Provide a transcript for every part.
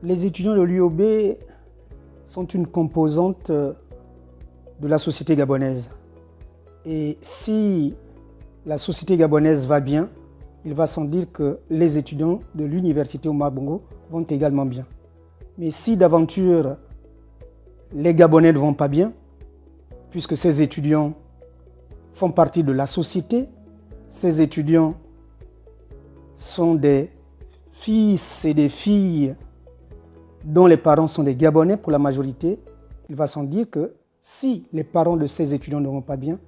Les étudiants de l'UOB sont une composante de la société gabonaise. Et si la société gabonaise va bien, il va sans dire que les étudiants de l'université Omar Bongo vont également bien. Mais si d'aventure les Gabonais ne vont pas bien, puisque ces étudiants font partie de la société, ces étudiants sont des fils et des filles dont les parents sont des Gabonais pour la majorité, il va sans dire que si les parents de ces étudiants ne vont pas bien,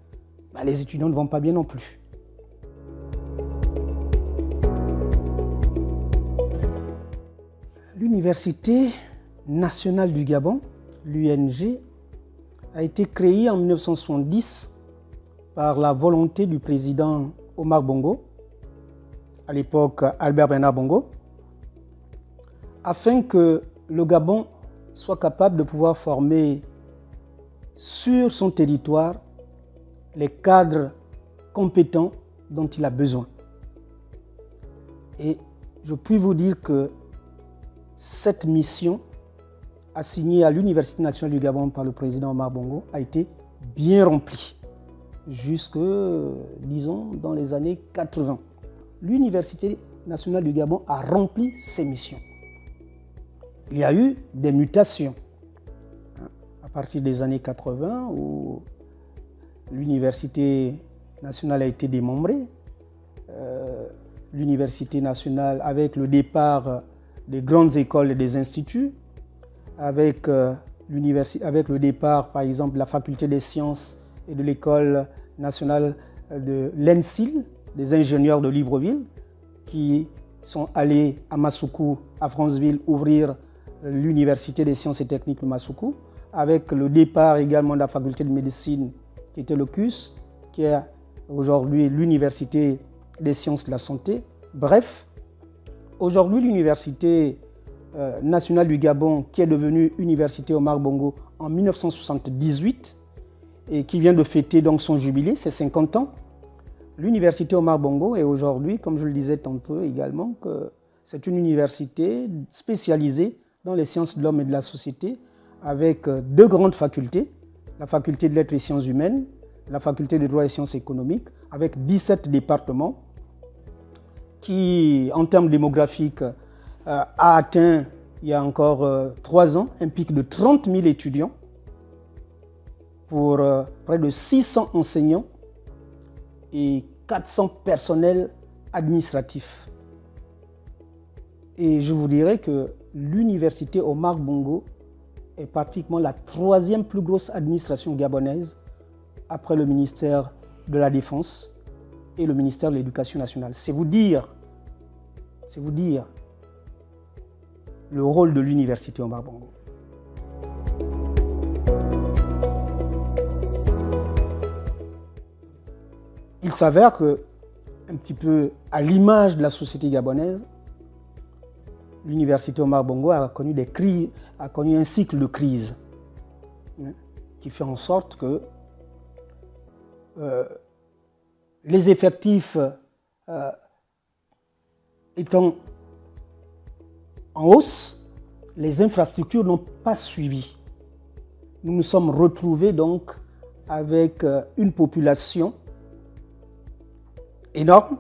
les étudiants ne vont pas bien non plus. L'Université nationale du Gabon, l'UNG, a été créée en 1970 par la volonté du président Omar Bongo, à l'époque Albert Bernard Bongo, afin que le Gabon soit capable de pouvoir former sur son territoire les cadres compétents dont il a besoin. Et je puis vous dire que cette mission assignée à l'Université nationale du Gabon par le président Omar Bongo a été bien remplie, jusque, disons, dans les années 80. L'Université nationale du Gabon a rempli ses missions. Il y a eu des mutations à partir des années 80 où l'Université nationale a été démembrée. L'Université nationale, avec le départ des grandes écoles et des instituts, avec le départ, par exemple, de la faculté des sciences et de l'école nationale de l'ENSIL, des ingénieurs de Libreville, qui sont allés à Massoukou, à Franceville, ouvrir l'Université des sciences et techniques de Massoukou, avec le départ également de la faculté de médecine qui était le CUS, qui est aujourd'hui l'Université des sciences de la santé. Bref, aujourd'hui l'Université nationale du Gabon, qui est devenue Université Omar Bongo en 1978 et qui vient de fêter donc son jubilé, ses 50 ans, l'Université Omar Bongo est aujourd'hui, comme je le disais tantôt également, que c'est une université spécialisée dans les sciences de l'homme et de la société, avec deux grandes facultés, la faculté de lettres et sciences humaines, la faculté de droit et sciences économiques, avec 17 départements, qui, en termes démographiques, a atteint, il y a encore 3 ans, un pic de 30 000 étudiants pour près de 600 enseignants et 400 personnels administratifs. Et je vous dirais que l'Université Omar Bongo est pratiquement la 3e plus grosse administration gabonaise après le ministère de la Défense et le ministère de l'Éducation nationale. C'est vous dire le rôle de l'Université Omar Bongo. Il s'avère que, un petit peu à l'image de la société gabonaise, l'Université Omar Bongo a connu un cycle de crise qui fait en sorte que les effectifs étant en hausse, les infrastructures n'ont pas suivi. Nous nous sommes retrouvés donc avec une population énorme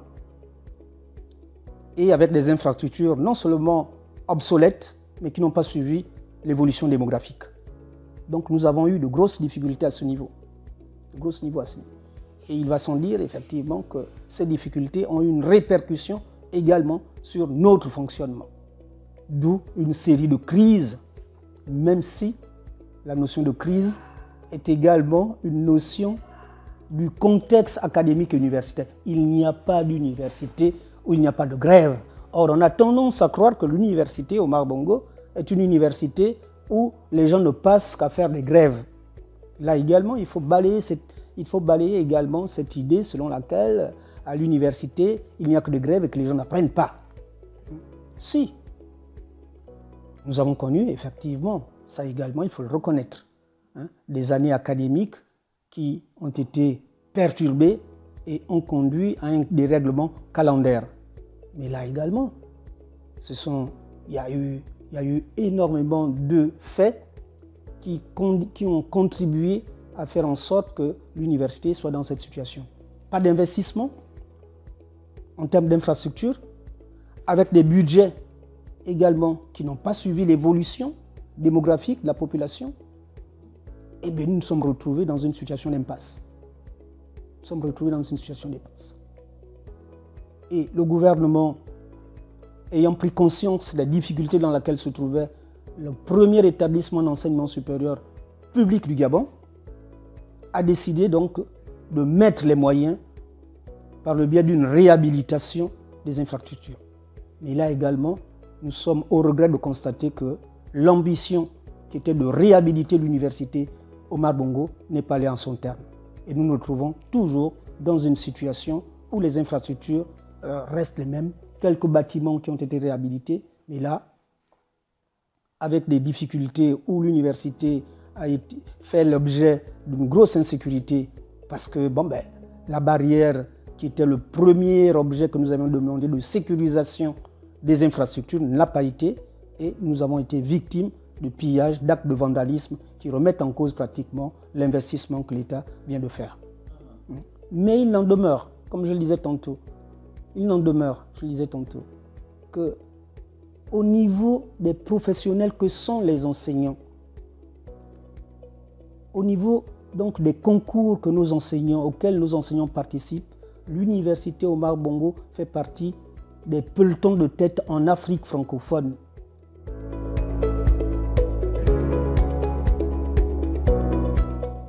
et avec des infrastructures non seulement obsolètes, mais qui n'ont pas suivi l'évolution démographique. Donc nous avons eu de grosses difficultés à ce niveau. Et il va sans dire effectivement que ces difficultés ont eu une répercussion également sur notre fonctionnement. D'où une série de crises, même si la notion de crise est également une notion du contexte académique et universitaire. Il n'y a pas d'université où il n'y a pas de grève. Or, on a tendance à croire que l'université Omar Bongo est une université où les gens ne passent qu'à faire des grèves. Là également, il faut balayer également cette idée selon laquelle à l'université, il n'y a que des grèves et que les gens n'apprennent pas. Si, nous avons connu effectivement Ça également, il faut le reconnaître. Des années académiques qui ont été perturbées et ont conduit à un dérèglement calendaire. Mais là également, il y a eu énormément de faits qui ont contribué à faire en sorte que l'université soit dans cette situation. Pas d'investissement en termes d'infrastructure, avec des budgets également qui n'ont pas suivi l'évolution démographique de la population. Et bien nous nous sommes retrouvés dans une situation d'impasse. Et le gouvernement, ayant pris conscience des difficultés dans lesquelles se trouvait le premier établissement d'enseignement supérieur public du Gabon, a décidé donc de mettre les moyens par le biais d'une réhabilitation des infrastructures. Mais là également, nous sommes au regret de constater que l'ambition qui était de réhabiliter l'université Omar Bongo n'est pas allée en son terme. Et nous nous retrouvons toujours dans une situation où les infrastructures restent les mêmes, quelques bâtiments qui ont été réhabilités, mais là, avec des difficultés où l'université a fait l'objet d'une grosse insécurité parce que la barrière qui était le premier objet que nous avions demandé de sécurisation des infrastructures n'a pas été, et nous avons été victimes de pillages, d'actes de vandalisme qui remettent en cause pratiquement l'investissement que l'État vient de faire. Mais il n'en demeure, comme je le disais tantôt, que au niveau des professionnels que sont les enseignants, au niveau donc des concours que nos enseignants, auxquels nos enseignants participent, l'université Omar Bongo fait partie des pelotons de tête en Afrique francophone.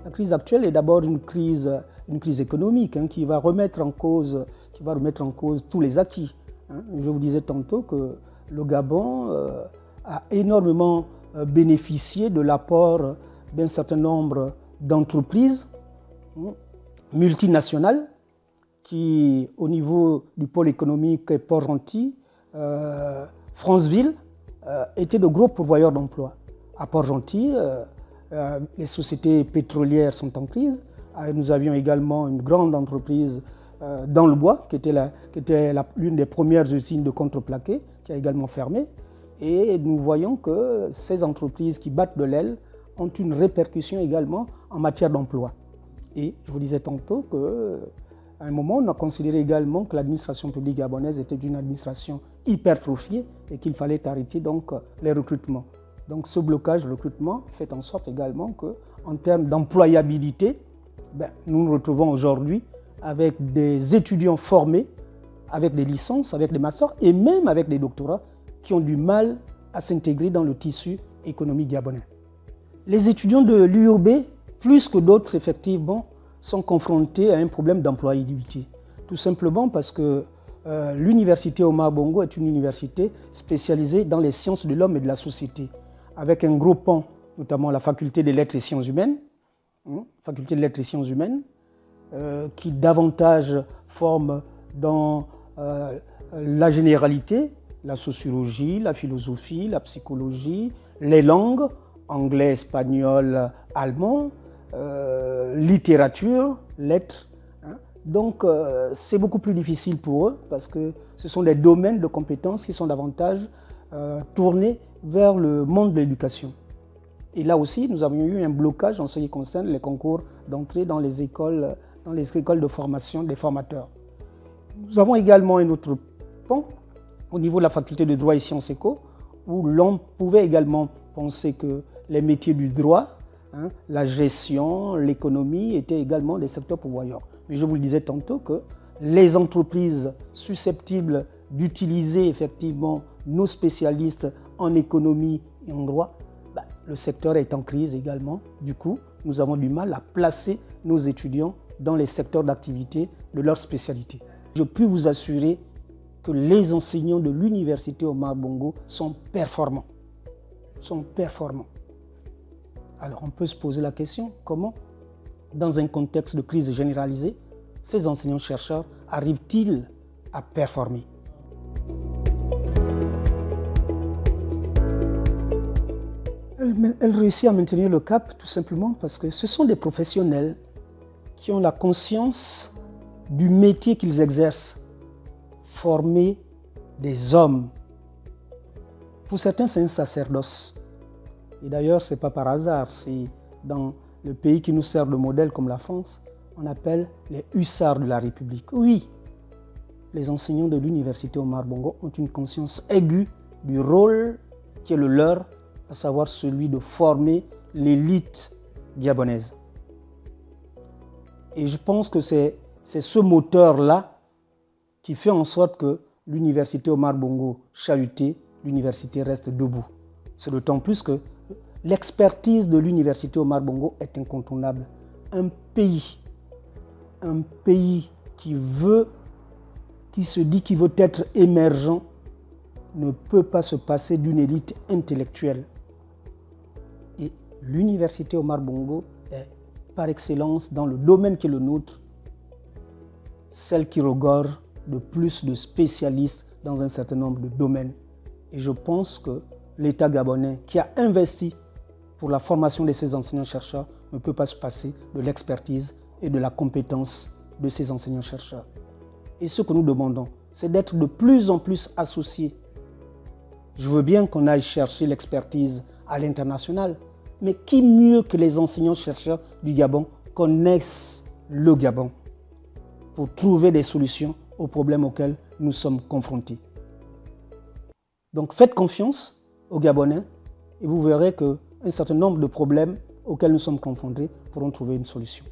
La crise actuelle est d'abord une crise économique qui va remettre en cause tous les acquis. Je vous disais tantôt que le Gabon a énormément bénéficié de l'apport d'un certain nombre d'entreprises multinationales qui, au niveau du pôle économique Port-Gentil, Franceville, étaient de gros pourvoyeurs d'emplois. À Port-Gentil, les sociétés pétrolières sont en crise. Nous avions également une grande entreprise dans le bois, qui était l'une des premières usines de contreplaqué, qui a également fermé. Et nous voyons que ces entreprises qui battent de l'aile ont une répercussion également en matière d'emploi. Et je vous disais tantôt qu'à un moment, on a considéré également que l'administration publique gabonaise était une administration hypertrophiée et qu'il fallait arrêter donc les recrutements. Donc ce blocage de recrutement fait en sorte également qu'en termes d'employabilité, nous nous retrouvons aujourd'hui avec des étudiants formés, avec des licences, avec des masters et même avec des doctorats qui ont du mal à s'intégrer dans le tissu économique gabonais. Les étudiants de l'UOB, plus que d'autres effectivement, sont confrontés à un problème d'employabilité. Tout simplement parce que l'université Omar Bongo est une université spécialisée dans les sciences de l'homme et de la société, avec un gros pan, notamment la faculté des lettres et sciences humaines, qui davantage forme dans la généralité, la sociologie, la philosophie, la psychologie, les langues, anglais, espagnol, allemand, littérature, lettres. Donc c'est beaucoup plus difficile pour eux parce que ce sont des domaines de compétences qui sont davantage tournés vers le monde de l'éducation. Et là aussi, nous avions eu un blocage en ce qui concerne les concours d'entrée dans les écoles de formation des formateurs. Nous avons également un autre pan au niveau de la faculté de droit et sciences éco, où l'on pouvait également penser que les métiers du droit, la gestion, l'économie étaient également des secteurs pourvoyeurs. Mais je vous le disais tantôt que les entreprises susceptibles d'utiliser effectivement nos spécialistes en économie et en droit, le secteur est en crise également. Du coup, nous avons du mal à placer nos étudiants dans les secteurs d'activité de leur spécialité. Je puis vous assurer que les enseignants de l'université Omar Bongo sont performants. Alors on peut se poser la question, comment, dans un contexte de crise généralisée, ces enseignants-chercheurs arrivent-ils à performer? Elle réussit à maintenir le cap tout simplement parce que ce sont des professionnels qui ont la conscience du métier qu'ils exercent, former des hommes. Pour certains, c'est un sacerdoce. Et d'ailleurs, ce n'est pas par hasard. C'est dans le pays qui nous sert de modèle comme la France, on appelle les hussards de la République. Oui, les enseignants de l'université Omar Bongo ont une conscience aiguë du rôle qui est le leur, à savoir celui de former l'élite gabonaise. Et je pense que c'est ce moteur-là qui fait en sorte que l'université Omar Bongo chahutée, l'université reste debout. C'est d'autant plus que l'expertise de l'université Omar Bongo est incontournable. Un pays qui se dit qu'il veut être émergent ne peut pas se passer d'une élite intellectuelle. Et l'université Omar Bongo est par excellence dans le domaine qui est le nôtre, celle qui regorge de plus de spécialistes dans un certain nombre de domaines. Et je pense que l'État gabonais qui a investi pour la formation de ses enseignants-chercheurs ne peut pas se passer de l'expertise et de la compétence de ces enseignants-chercheurs. Et ce que nous demandons, c'est d'être de plus en plus associés. Je veux bien qu'on aille chercher l'expertise à l'international, mais qui mieux que les enseignants-chercheurs du Gabon connaissent le Gabon pour trouver des solutions aux problèmes auxquels nous sommes confrontés. Donc faites confiance aux Gabonais et vous verrez qu'un certain nombre de problèmes auxquels nous sommes confrontés pourront trouver une solution.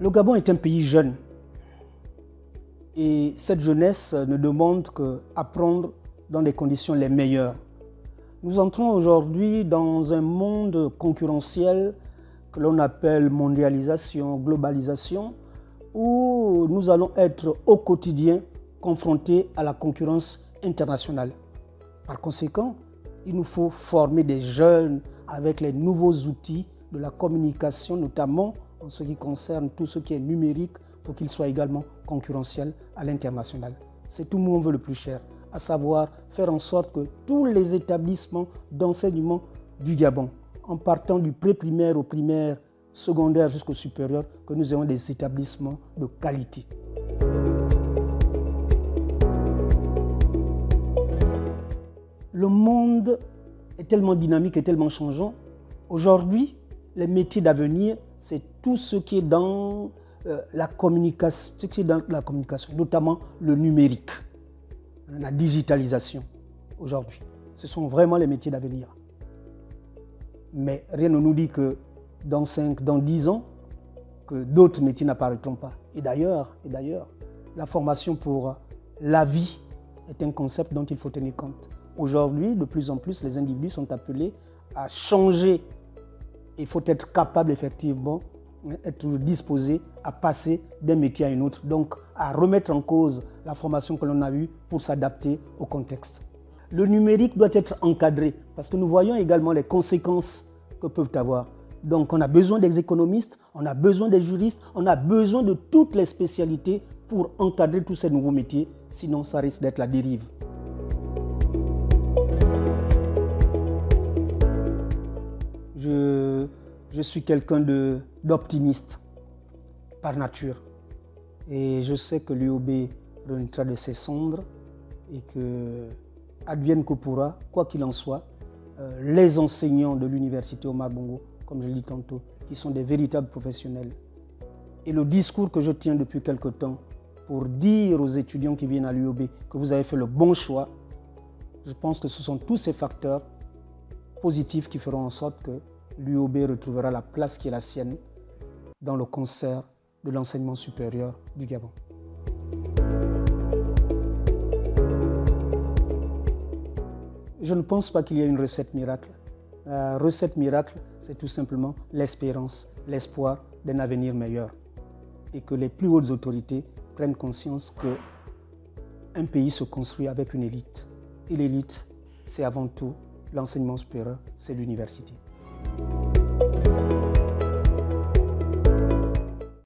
Le Gabon est un pays jeune et cette jeunesse ne demande qu'apprendre dans des conditions les meilleures. Nous entrons aujourd'hui dans un monde concurrentiel que l'on appelle mondialisation, globalisation, où nous allons être au quotidien confrontés à la concurrence internationale. Par conséquent, il nous faut former des jeunes avec les nouveaux outils de la communication, notamment en ce qui concerne tout ce qui est numérique, pour qu'ils soient également concurrentiels à l'international. C'est tout le monde veut le plus cher, à savoir faire en sorte que tous les établissements d'enseignement du Gabon, en partant du pré-primaire au primaire, secondaire jusqu'au supérieur, que nous ayons des établissements de qualité. Le monde est tellement dynamique et tellement changeant. Aujourd'hui, les métiers d'avenir, c'est tout ce qui est dans la communication, notamment le numérique, la digitalisation aujourd'hui. Ce sont vraiment les métiers d'avenir. Mais rien ne nous dit que dans 5, dans 10 ans, que d'autres métiers n'apparaîtront pas. Et d'ailleurs, la formation pour la vie est un concept dont il faut tenir compte. Aujourd'hui, de plus en plus, les individus sont appelés à changer. Il faut être capable, effectivement, être disposé à passer d'un métier à un autre. Donc, à remettre en cause la formation que l'on a eue pour s'adapter au contexte. Le numérique doit être encadré parce que nous voyons également les conséquences que peuvent avoir. Donc, on a besoin des économistes, on a besoin des juristes, on a besoin de toutes les spécialités pour encadrer tous ces nouveaux métiers. Sinon, ça risque d'être la dérive. Je suis quelqu'un d'optimiste par nature et je sais que l'UOB renaîtra de ses cendres et que, advienne que pourra, quoi qu'il en soit, les enseignants de l'université Omar Bongo, comme je l'ai dit tantôt, qui sont des véritables professionnels, et le discours que je tiens depuis quelque temps pour dire aux étudiants qui viennent à l'UOB que vous avez fait le bon choix, je pense que ce sont tous ces facteurs positifs qui feront en sorte que l'UOB retrouvera la place qui est la sienne dans le concert de l'enseignement supérieur du Gabon. Je ne pense pas qu'il y ait une recette miracle. La recette miracle, c'est tout simplement l'espérance, l'espoir d'un avenir meilleur. Et que les plus hautes autorités prennent conscience qu'un pays se construit avec une élite. Et l'élite, c'est avant tout l'enseignement supérieur, c'est l'université.